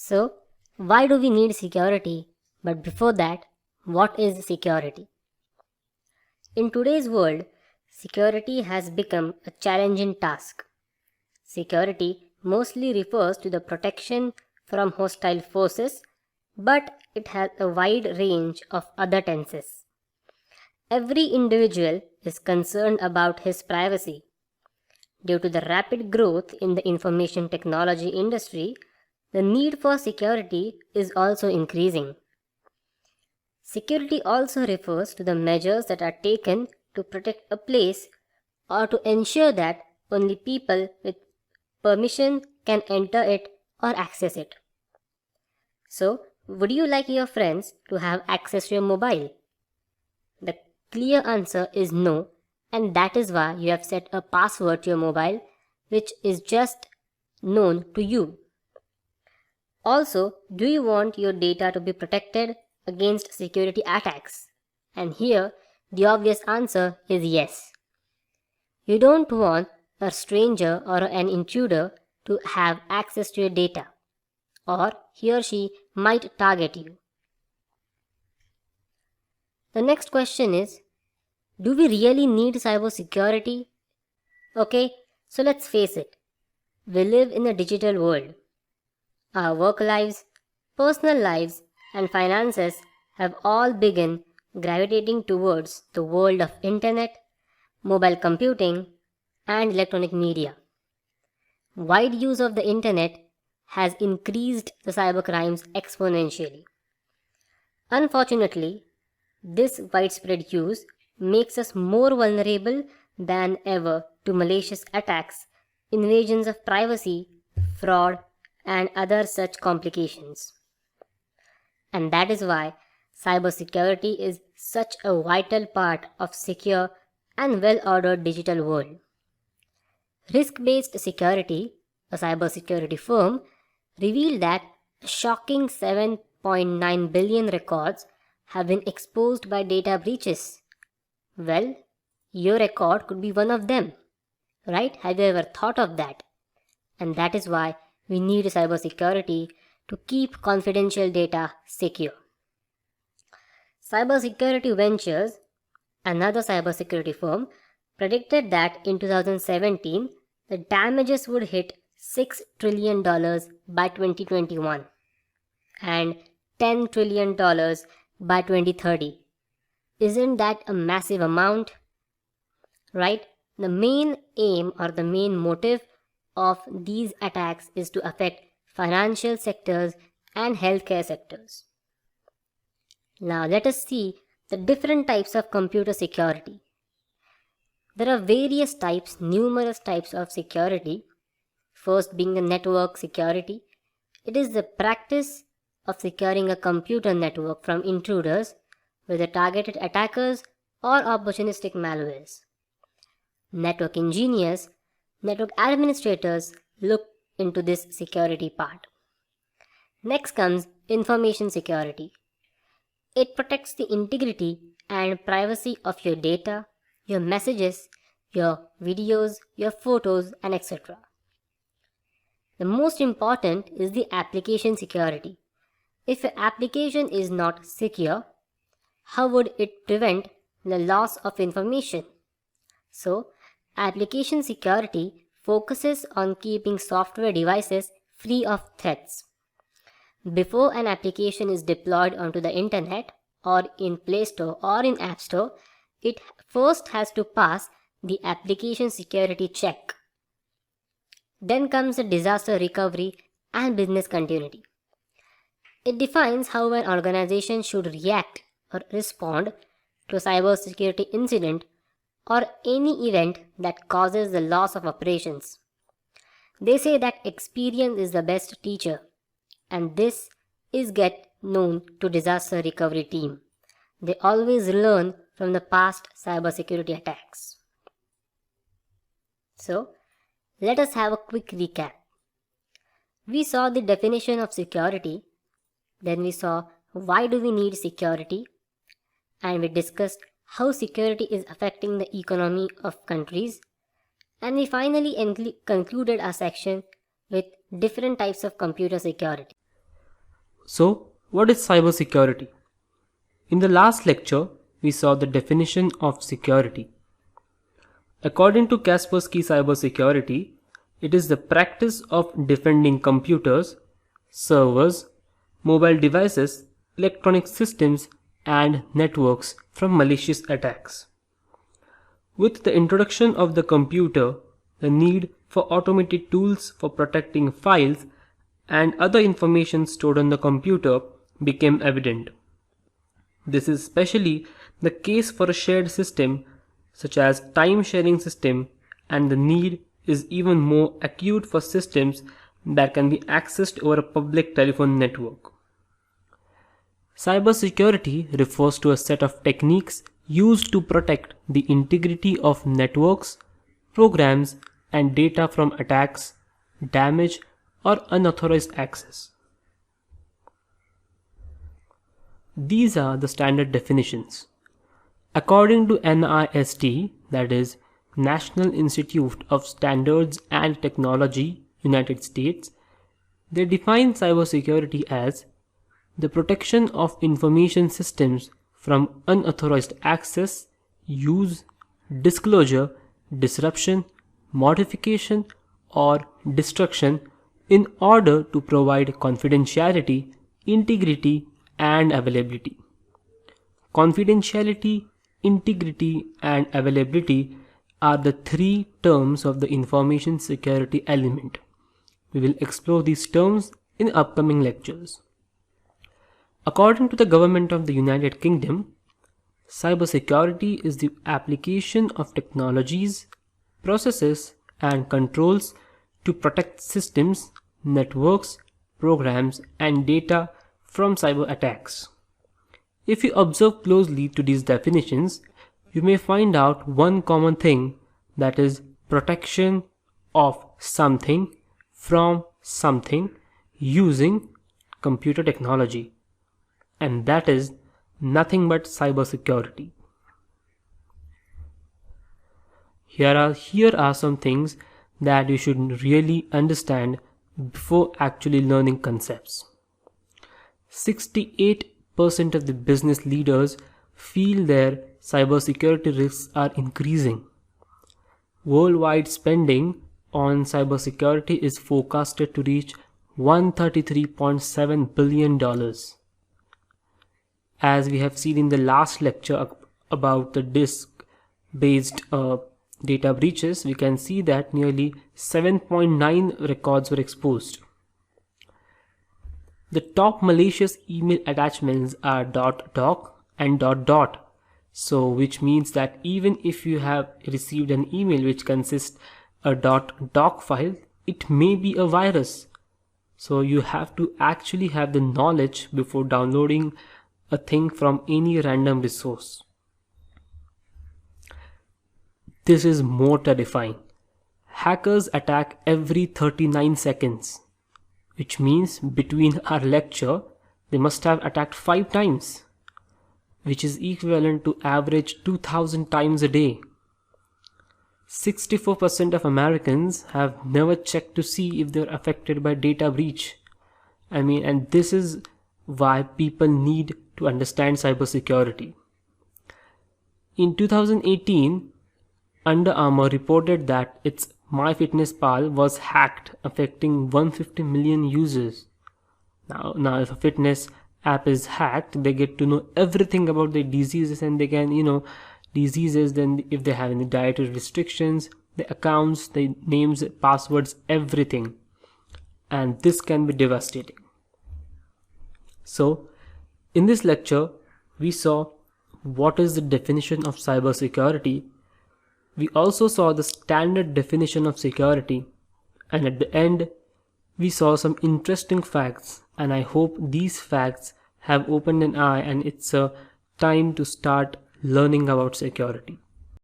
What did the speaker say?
So, why do we need security? But before that, what is security? In today's world, security has become a challenging task. Security mostly refers to the protection from hostile forces, but it has a wide range of other tenses. Every individual is concerned about his privacy. Due to the rapid growth in the information technology industry, the need for security is also increasing. Security also refers to the measures that are taken to protect a place or to ensure that only people with permission can enter it or access it. So, would you like your friends to have access to your mobile? The clear answer is no, and that is why you have set a password to your mobile which is just known to you. Also, do you want your data to be protected against security attacks? And here, the obvious answer is yes. You don't want a stranger or an intruder to have access to your data, or he or she might target you. The next question is, do we really need cybersecurity? Okay, so let's face it. We live in a digital world. Our work lives, personal lives, and finances have all begun gravitating towards the world of internet, mobile computing, and electronic media. Wide use of the internet has increased the cybercrimes exponentially. Unfortunately, this widespread use makes us more vulnerable than ever to malicious attacks, invasions of privacy, fraud, and other such complications. And that is why cybersecurity is such a vital part of secure and well-ordered digital world. Risk-Based Security, a cybersecurity firm, revealed that a shocking 7.9 billion records have been exposed by data breaches. Well, your record could be one of them, right? Have you ever thought of that? And that is why we need cybersecurity to keep confidential data secure. Cybersecurity Ventures, another cybersecurity firm, predicted that in 2017 the damages would hit $6 trillion by 2021 and $10 trillion by 2030. Isn't that a massive amount? Right? The main aim or the main motive of these attacks is to affect financial sectors and healthcare sectors. Now let us see the different types of computer security. There are numerous types of security. First being the network security. It is the practice of securing a computer network from intruders, whether targeted attackers or opportunistic malwares. Network engineers, network administrators look into this security part. Next comes information security. It protects the integrity and privacy of your data, your messages, your videos, your photos, and etc. The most important is the application security. If your application is not secure, how would it prevent the loss of information? So, application security focuses on keeping software devices free of threats. Before an application is deployed onto the internet or in Play Store or in App Store, it first has to pass the application security check. Then comes the disaster recovery and business continuity. It defines how an organization should react or respond to a cybersecurity incident or any event that causes the loss of operations. They say that experience is the best teacher, and this is get known to disaster recovery team. They always learn from the past cybersecurity attacks. So, let us have a quick recap. We saw the definition of security, then we saw why do we need security, and we discussed how security is affecting the economy of countries, and we finally concluded our section with different types of computer security. So, what is cybersecurity? In the last lecture, we saw the definition of security. According to Kaspersky Cybersecurity, it is the practice of defending computers, servers, mobile devices, electronic systems, and networks from malicious attacks. With the introduction of the computer, the need for automated tools for protecting files and other information stored on the computer became evident. This is especially the case for a shared system such as time sharing system, and the need is even more acute for systems that can be accessed over a public telephone network. Cybersecurity refers to a set of techniques used to protect the integrity of networks, programs, and data from attacks, damage, or unauthorized access. These are the standard definitions. According to NIST, that is National Institute of Standards and Technology, United States, they define cybersecurity as the protection of information systems from unauthorized access, use, disclosure, disruption, modification, or destruction in order to provide confidentiality, integrity, and availability. Confidentiality, integrity, and availability are the three terms of the information security element. We will explore these terms in upcoming lectures. According to the Government of the United Kingdom, cybersecurity is the application of technologies, processes, and controls to protect systems, networks, programs, and data from cyber attacks. If you observe closely to these definitions, you may find out one common thing, that is protection of something from something using computer technology, and that is nothing but cybersecurity. Here are some things that you should really understand before actually learning concepts. 68% of the business leaders feel their cybersecurity risks are increasing. Worldwide spending on cybersecurity is forecasted to reach $133.7 billion. As we have seen in the last lecture about the disk-based data breaches, we can see that nearly 7.9 records were exposed. The top malicious email attachments are .doc and .dot. So which means that even if you have received an email which consists a .doc file, it may be a virus. So you have to actually have the knowledge before downloading a thing from any random resource. This is more terrifying. Hackers attack every 39 seconds, which means between our lecture, they must have attacked 5 times, which is equivalent to average 2000 times a day. 64% of Americans have never checked to see if they're affected by data breach. And this is why people need to understand cybersecurity. In 2018, Under Armour reported that its MyFitnessPal was hacked, affecting 150 million users. Now if a fitness app is hacked, they get to know everything about their diseases, and they can, diseases, then if they have any dietary restrictions, the accounts, the names, passwords, everything. And this can be devastating. So, in this lecture, we saw what is the definition of cybersecurity. We also saw the standard definition of security, and at the end, we saw some interesting facts, and I hope these facts have opened an eye and it's a time to start learning about security.